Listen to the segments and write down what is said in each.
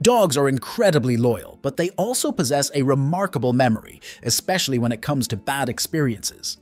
Dogs are incredibly loyal, but they also possess a remarkable memory, especially when it comes to bad experiences.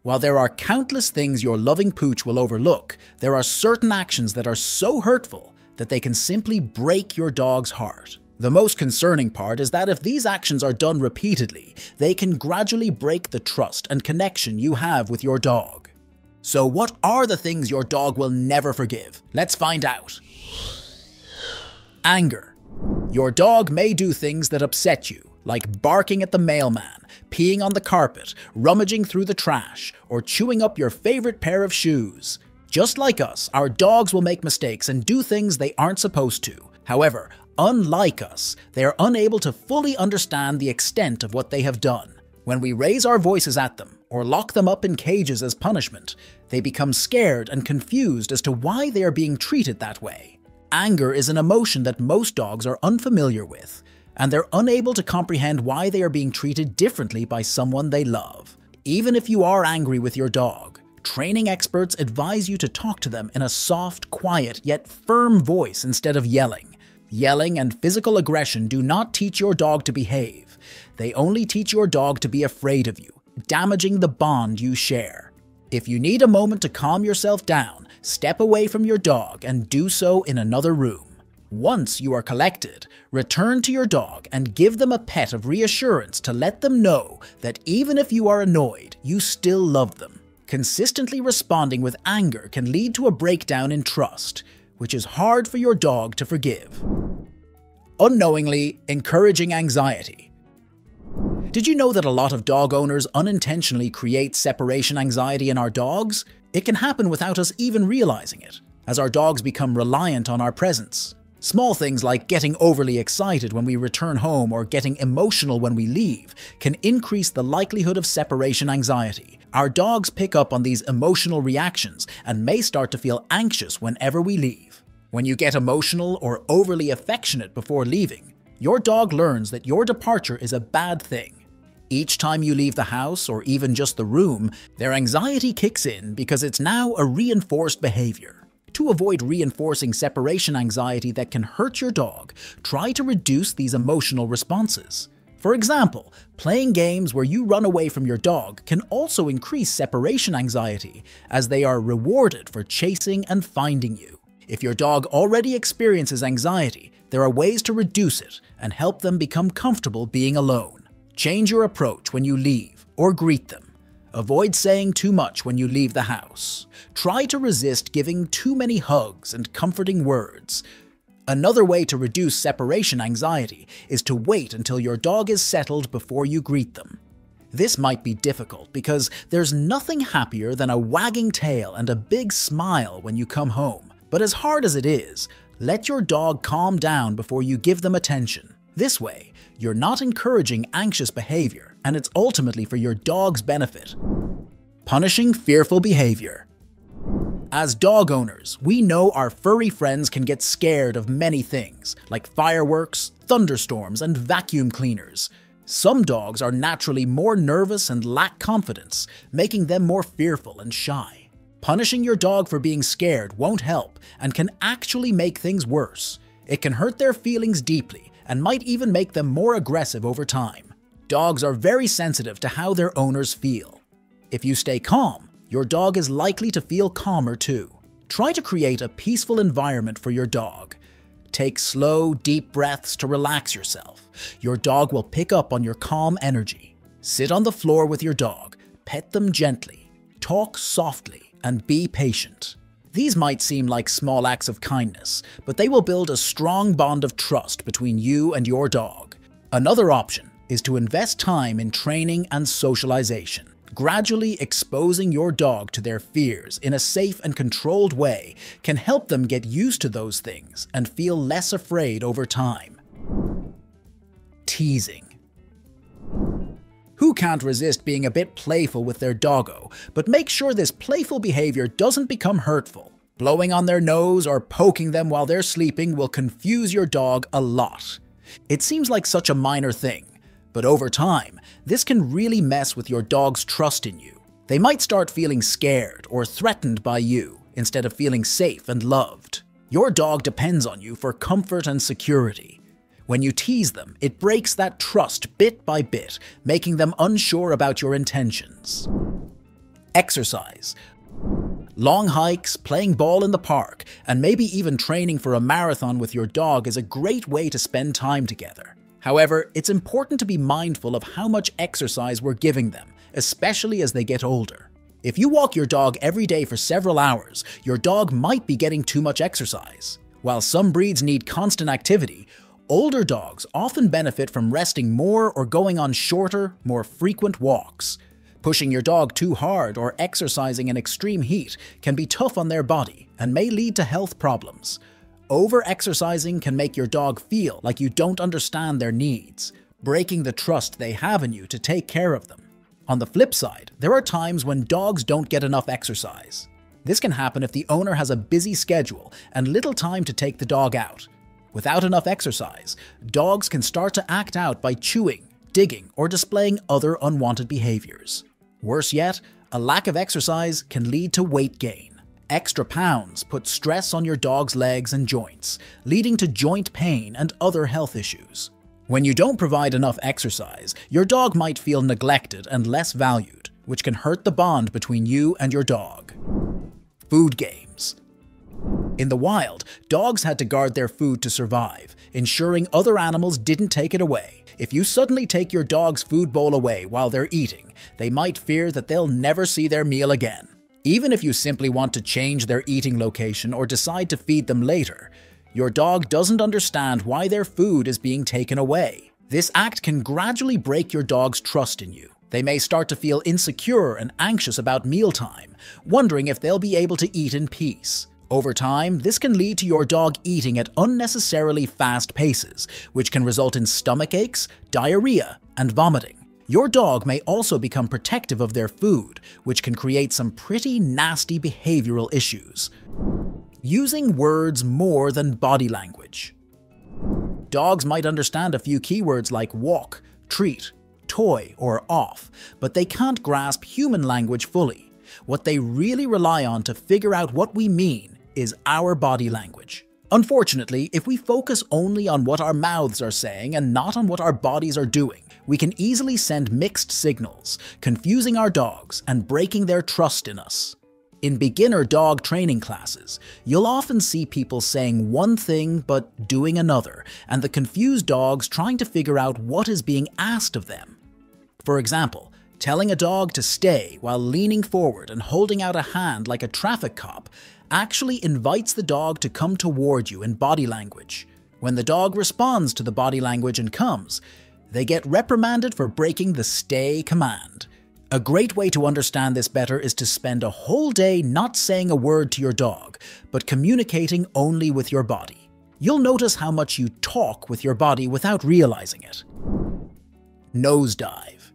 While there are countless things your loving pooch will overlook, there are certain actions that are so hurtful that they can simply break your dog's heart. The most concerning part is that if these actions are done repeatedly, they can gradually break the trust and connection you have with your dog. So what are the things your dog will never forgive? Let's find out. Anger. Your dog may do things that upset you, like barking at the mailman, peeing on the carpet, rummaging through the trash, or chewing up your favorite pair of shoes. Just like us, our dogs will make mistakes and do things they aren't supposed to. However, unlike us, they are unable to fully understand the extent of what they have done. When we raise our voices at them, or lock them up in cages as punishment, they become scared and confused as to why they are being treated that way. Anger is an emotion that most dogs are unfamiliar with, and they're unable to comprehend why they are being treated differently by someone they love. Even if you are angry with your dog, training experts advise you to talk to them in a soft, quiet, yet firm voice instead of yelling. Yelling and physical aggression do not teach your dog to behave. They only teach your dog to be afraid of you, damaging the bond you share. If you need a moment to calm yourself down, step away from your dog and do so in another room. Once you are collected, return to your dog and give them a pet of reassurance to let them know that even if you are annoyed, you still love them. Consistently responding with anger can lead to a breakdown in trust, which is hard for your dog to forgive. Unknowingly encouraging anxiety. Did you know that a lot of dog owners unintentionally create separation anxiety in our dogs? It can happen without us even realizing it, as our dogs become reliant on our presence. Small things like getting overly excited when we return home or getting emotional when we leave can increase the likelihood of separation anxiety. Our dogs pick up on these emotional reactions and may start to feel anxious whenever we leave. When you get emotional or overly affectionate before leaving, your dog learns that your departure is a bad thing. Each time you leave the house or even just the room, their anxiety kicks in because it's now a reinforced behavior. To avoid reinforcing separation anxiety that can hurt your dog, try to reduce these emotional responses. For example, playing games where you run away from your dog can also increase separation anxiety, as they are rewarded for chasing and finding you. If your dog already experiences anxiety, there are ways to reduce it and help them become comfortable being alone. Change your approach when you leave or greet them. Avoid saying too much when you leave the house. Try to resist giving too many hugs and comforting words. Another way to reduce separation anxiety is to wait until your dog is settled before you greet them. This might be difficult because there's nothing happier than a wagging tail and a big smile when you come home. But as hard as it is, let your dog calm down before you give them attention. This way, you're not encouraging anxious behavior, and it's ultimately for your dog's benefit. Punishing fearful behavior. As dog owners, we know our furry friends can get scared of many things, like fireworks, thunderstorms, and vacuum cleaners. Some dogs are naturally more nervous and lack confidence, making them more fearful and shy. Punishing your dog for being scared won't help and can actually make things worse. It can hurt their feelings deeply and might even make them more aggressive over time. Dogs are very sensitive to how their owners feel. If you stay calm, your dog is likely to feel calmer too. Try to create a peaceful environment for your dog. Take slow, deep breaths to relax yourself. Your dog will pick up on your calm energy. Sit on the floor with your dog, pet them gently, talk softly, and be patient. These might seem like small acts of kindness, but they will build a strong bond of trust between you and your dog. Another option is to invest time in training and socialization. Gradually exposing your dog to their fears in a safe and controlled way can help them get used to those things and feel less afraid over time. Teasing. Who can't resist being a bit playful with their doggo, but make sure this playful behavior doesn't become hurtful. Blowing on their nose or poking them while they're sleeping will confuse your dog a lot. It seems like such a minor thing, but over time, this can really mess with your dog's trust in you. They might start feeling scared or threatened by you instead of feeling safe and loved. Your dog depends on you for comfort and security. When you tease them, it breaks that trust bit by bit, making them unsure about your intentions. Exercise. Long hikes, playing ball in the park, and maybe even training for a marathon with your dog is a great way to spend time together. However, it's important to be mindful of how much exercise we're giving them, especially as they get older. If you walk your dog every day for several hours, your dog might be getting too much exercise. While some breeds need constant activity, older dogs often benefit from resting more or going on shorter, more frequent walks. Pushing your dog too hard or exercising in extreme heat can be tough on their body and may lead to health problems. Over-exercising can make your dog feel like you don't understand their needs, breaking the trust they have in you to take care of them. On the flip side, there are times when dogs don't get enough exercise. This can happen if the owner has a busy schedule and little time to take the dog out. Without enough exercise, dogs can start to act out by chewing, digging, or displaying other unwanted behaviors. Worse yet, a lack of exercise can lead to weight gain. Extra pounds put stress on your dog's legs and joints, leading to joint pain and other health issues. When you don't provide enough exercise, your dog might feel neglected and less valued, which can hurt the bond between you and your dog. Food games. In the wild, dogs had to guard their food to survive, ensuring other animals didn't take it away. If you suddenly take your dog's food bowl away while they're eating, they might fear that they'll never see their meal again. Even if you simply want to change their eating location or decide to feed them later, your dog doesn't understand why their food is being taken away. This act can gradually break your dog's trust in you. They may start to feel insecure and anxious about mealtime, wondering if they'll be able to eat in peace. Over time, this can lead to your dog eating at unnecessarily fast paces, which can result in stomach aches, diarrhea, and vomiting. Your dog may also become protective of their food, which can create some pretty nasty behavioral issues. Using words more than body language. Dogs might understand a few keywords like walk, treat, toy, or off, but they can't grasp human language fully. What they really rely on to figure out what we mean is our body language. Unfortunately, if we focus only on what our mouths are saying and not on what our bodies are doing, we can easily send mixed signals, confusing our dogs and breaking their trust in us. In beginner dog training classes, you'll often see people saying one thing but doing another, and the confused dogs trying to figure out what is being asked of them. For example, telling a dog to stay while leaning forward and holding out a hand like a traffic cop actually invites the dog to come toward you in body language. When the dog responds to the body language and comes, they get reprimanded for breaking the stay command. A great way to understand this better is to spend a whole day not saying a word to your dog, but communicating only with your body. You'll notice how much you talk with your body without realizing it. Nosedive.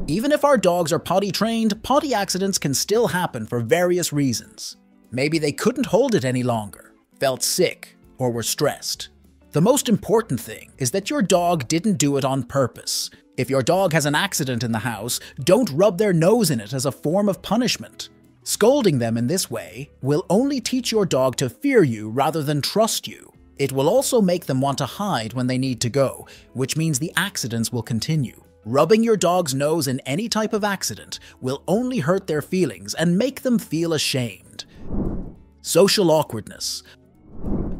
Even if our dogs are potty trained, potty accidents can still happen for various reasons. Maybe they couldn't hold it any longer, felt sick, or were stressed. The most important thing is that your dog didn't do it on purpose. If your dog has an accident in the house, don't rub their nose in it as a form of punishment. Scolding them in this way will only teach your dog to fear you rather than trust you. It will also make them want to hide when they need to go, which means the accidents will continue. Rubbing your dog's nose in any type of accident will only hurt their feelings and make them feel ashamed. Social awkwardness.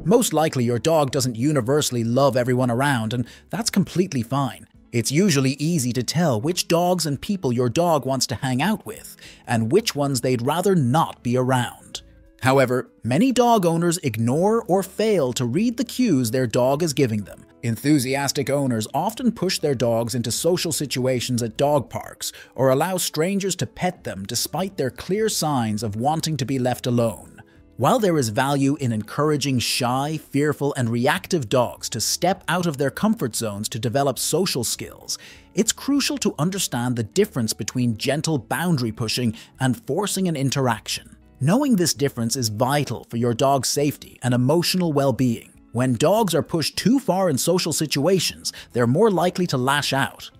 Most likely your dog doesn't universally love everyone around, and that's completely fine. It's usually easy to tell which dogs and people your dog wants to hang out with, and which ones they'd rather not be around. However, many dog owners ignore or fail to read the cues their dog is giving them. Enthusiastic owners often push their dogs into social situations at dog parks or allow strangers to pet them despite their clear signs of wanting to be left alone. While there is value in encouraging shy, fearful, and reactive dogs to step out of their comfort zones to develop social skills, it's crucial to understand the difference between gentle boundary pushing and forcing an interaction. Knowing this difference is vital for your dog's safety and emotional well-being. When dogs are pushed too far in social situations, they're more likely to lash out.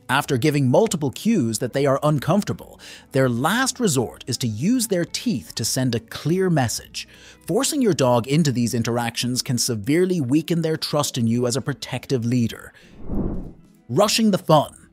After giving multiple cues that they are uncomfortable, their last resort is to use their teeth to send a clear message. Forcing your dog into these interactions can severely weaken their trust in you as a protective leader. Rushing the fun.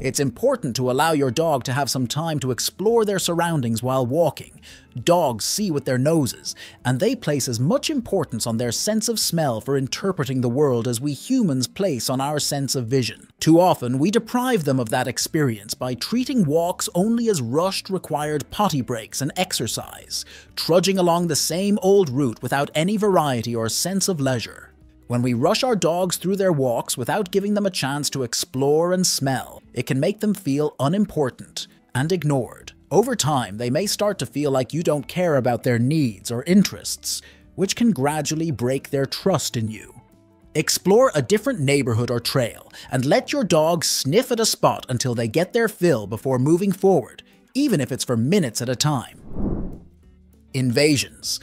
It's important to allow your dog to have some time to explore their surroundings while walking. Dogs see with their noses, and they place as much importance on their sense of smell for interpreting the world as we humans place on our sense of vision. Too often, we deprive them of that experience by treating walks only as rushed, required potty breaks and exercise, trudging along the same old route without any variety or sense of leisure. When we rush our dogs through their walks without giving them a chance to explore and smell, it can make them feel unimportant and ignored. Over time, they may start to feel like you don't care about their needs or interests, which can gradually break their trust in you. Explore a different neighborhood or trail, and let your dog sniff at a spot until they get their fill before moving forward, even if it's for minutes at a time. Invasions.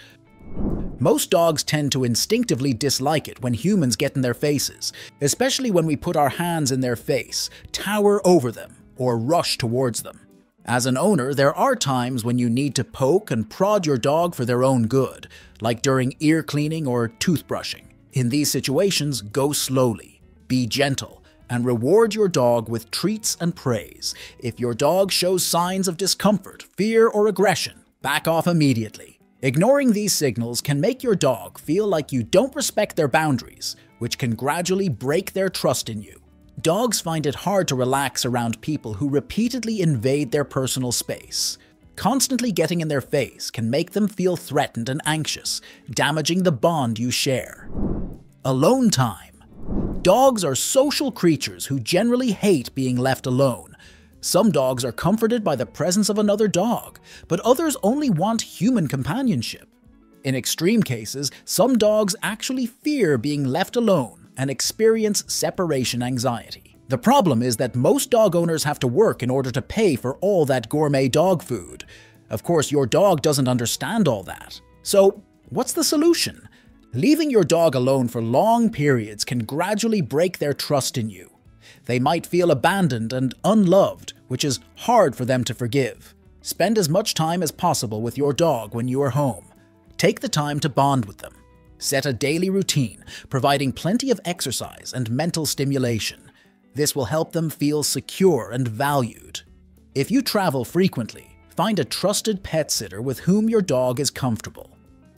Most dogs tend to instinctively dislike it when humans get in their faces, especially when we put our hands in their face, tower over them, or rush towards them. As an owner, there are times when you need to poke and prod your dog for their own good, like during ear cleaning or toothbrushing. In these situations, go slowly, be gentle, and reward your dog with treats and praise. If your dog shows signs of discomfort, fear, or aggression, back off immediately. Ignoring these signals can make your dog feel like you don't respect their boundaries, which can gradually break their trust in you. Dogs find it hard to relax around people who repeatedly invade their personal space. Constantly getting in their face can make them feel threatened and anxious, damaging the bond you share. Alone time. Dogs are social creatures who generally hate being left alone. Some dogs are comforted by the presence of another dog, but others only want human companionship. In extreme cases, some dogs actually fear being left alone and experience separation anxiety. The problem is that most dog owners have to work in order to pay for all that gourmet dog food. Of course, your dog doesn't understand all that. So, what's the solution? Leaving your dog alone for long periods can gradually break their trust in you. They might feel abandoned and unloved, which is hard for them to forgive. Spend as much time as possible with your dog when you are home. Take the time to bond with them. Set a daily routine, providing plenty of exercise and mental stimulation. This will help them feel secure and valued. If you travel frequently, find a trusted pet sitter with whom your dog is comfortable.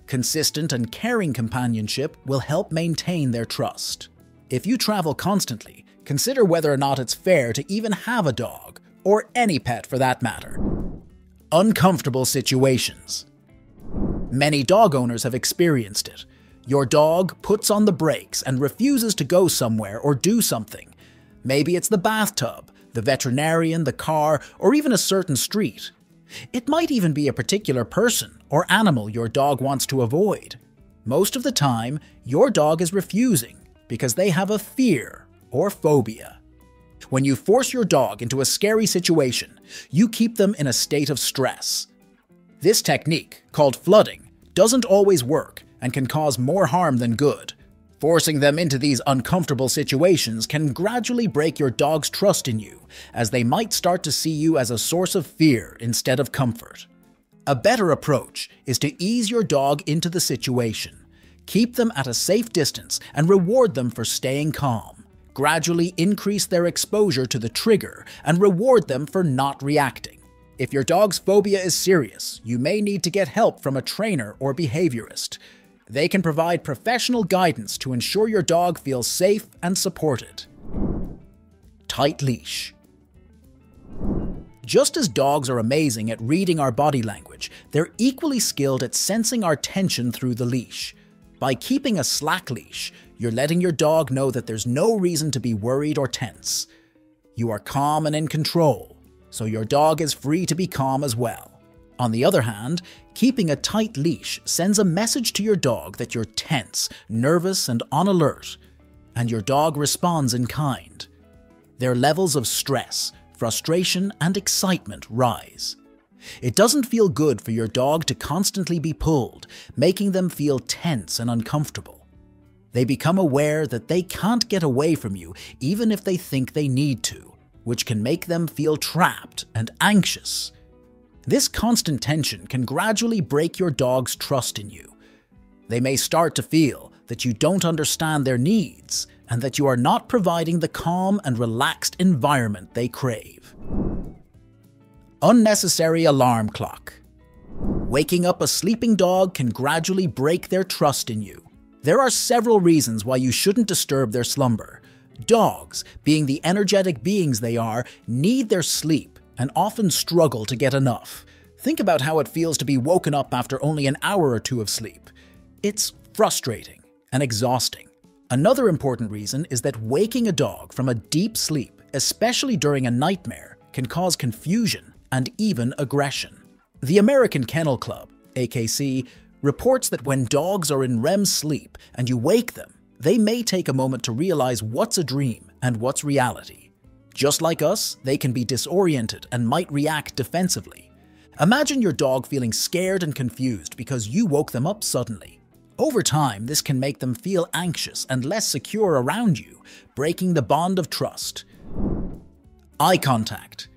Consistent and caring companionship will help maintain their trust. If you travel constantly, consider whether or not it's fair to even have a dog, or any pet for that matter. Uncomfortable situations. Many dog owners have experienced it. Your dog puts on the brakes and refuses to go somewhere or do something. Maybe it's the bathtub, the veterinarian, the car, or even a certain street. It might even be a particular person or animal your dog wants to avoid. Most of the time, your dog is refusing because they have a fear or phobia. When you force your dog into a scary situation, you keep them in a state of stress. This technique, called flooding, doesn't always work and can cause more harm than good. Forcing them into these uncomfortable situations can gradually break your dog's trust in you, as they might start to see you as a source of fear instead of comfort. A better approach is to ease your dog into the situation. Keep them at a safe distance and reward them for staying calm. Gradually increase their exposure to the trigger and reward them for not reacting. If your dog's phobia is serious, you may need to get help from a trainer or behaviorist. They can provide professional guidance to ensure your dog feels safe and supported. Tight leash. Just as dogs are amazing at reading our body language, they're equally skilled at sensing our tension through the leash. By keeping a slack leash, you're letting your dog know that there's no reason to be worried or tense. You are calm and in control, so your dog is free to be calm as well. On the other hand, keeping a tight leash sends a message to your dog that you're tense, nervous, and on alert, and your dog responds in kind. Their levels of stress, frustration, and excitement rise. It doesn't feel good for your dog to constantly be pulled, making them feel tense and uncomfortable. They become aware that they can't get away from you even if they think they need to, which can make them feel trapped and anxious. This constant tension can gradually break your dog's trust in you. They may start to feel that you don't understand their needs and that you are not providing the calm and relaxed environment they crave. Unnecessary alarm clock. Waking up a sleeping dog can gradually break their trust in you. There are several reasons why you shouldn't disturb their slumber. Dogs, being the energetic beings they are, need their sleep and often struggle to get enough. Think about how it feels to be woken up after only an hour or two of sleep. It's frustrating and exhausting. Another important reason is that waking a dog from a deep sleep, especially during a nightmare, can cause confusion and even aggression. The American Kennel Club, AKC, reports that when dogs are in REM sleep and you wake them, they may take a moment to realize what's a dream and what's reality. Just like us, they can be disoriented and might react defensively. Imagine your dog feeling scared and confused because you woke them up suddenly. Over time, this can make them feel anxious and less secure around you, breaking the bond of trust. Eye contact.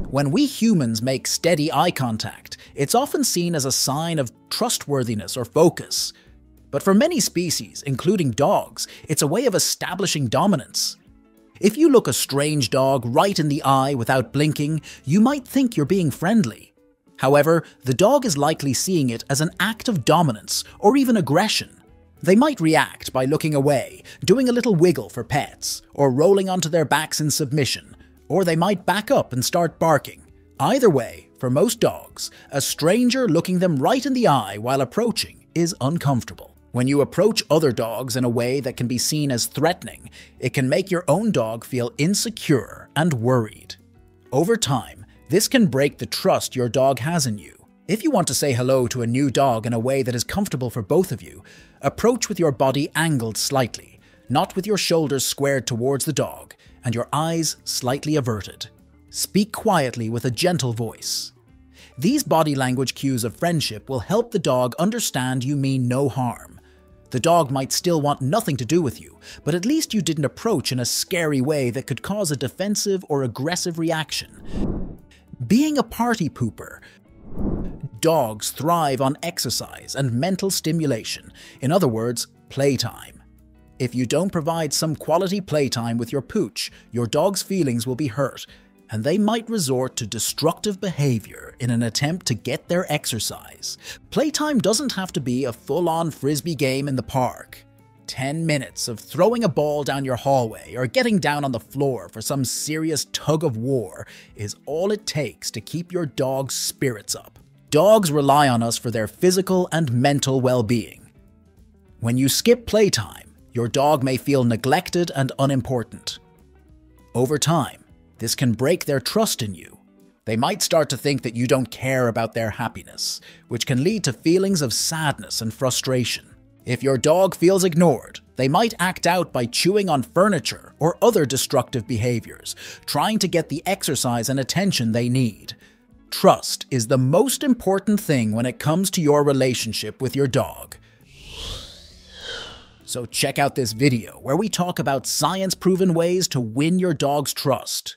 When we humans make steady eye contact, it's often seen as a sign of trustworthiness or focus. But for many species, including dogs, it's a way of establishing dominance. If you look a strange dog right in the eye without blinking, you might think you're being friendly. However, the dog is likely seeing it as an act of dominance or even aggression. They might react by looking away, doing a little wiggle for pets, or rolling onto their backs in submission, or they might back up and start barking. Either way, for most dogs, a stranger looking them right in the eye while approaching is uncomfortable. When you approach other dogs in a way that can be seen as threatening, it can make your own dog feel insecure and worried. Over time, this can break the trust your dog has in you. If you want to say hello to a new dog in a way that is comfortable for both of you, approach with your body angled slightly, not with your shoulders squared towards the dog and your eyes slightly averted. Speak quietly with a gentle voice. These body language cues of friendship will help the dog understand you mean no harm. The dog might still want nothing to do with you, but at least you didn't approach in a scary way that could cause a defensive or aggressive reaction. Being a party pooper. Dogs thrive on exercise and mental stimulation, in other words, playtime. If you don't provide some quality playtime with your pooch, your dog's feelings will be hurt, and they might resort to destructive behavior in an attempt to get their exercise. Playtime doesn't have to be a full-on frisbee game in the park. 10 minutes of throwing a ball down your hallway or getting down on the floor for some serious tug of war is all it takes to keep your dog's spirits up. Dogs rely on us for their physical and mental well-being. When you skip playtime, your dog may feel neglected and unimportant. Over time, this can break their trust in you. They might start to think that you don't care about their happiness, which can lead to feelings of sadness and frustration. If your dog feels ignored, they might act out by chewing on furniture or other destructive behaviors, trying to get the exercise and attention they need. Trust is the most important thing when it comes to your relationship with your dog. So check out this video where we talk about science-proven ways to win your dog's trust.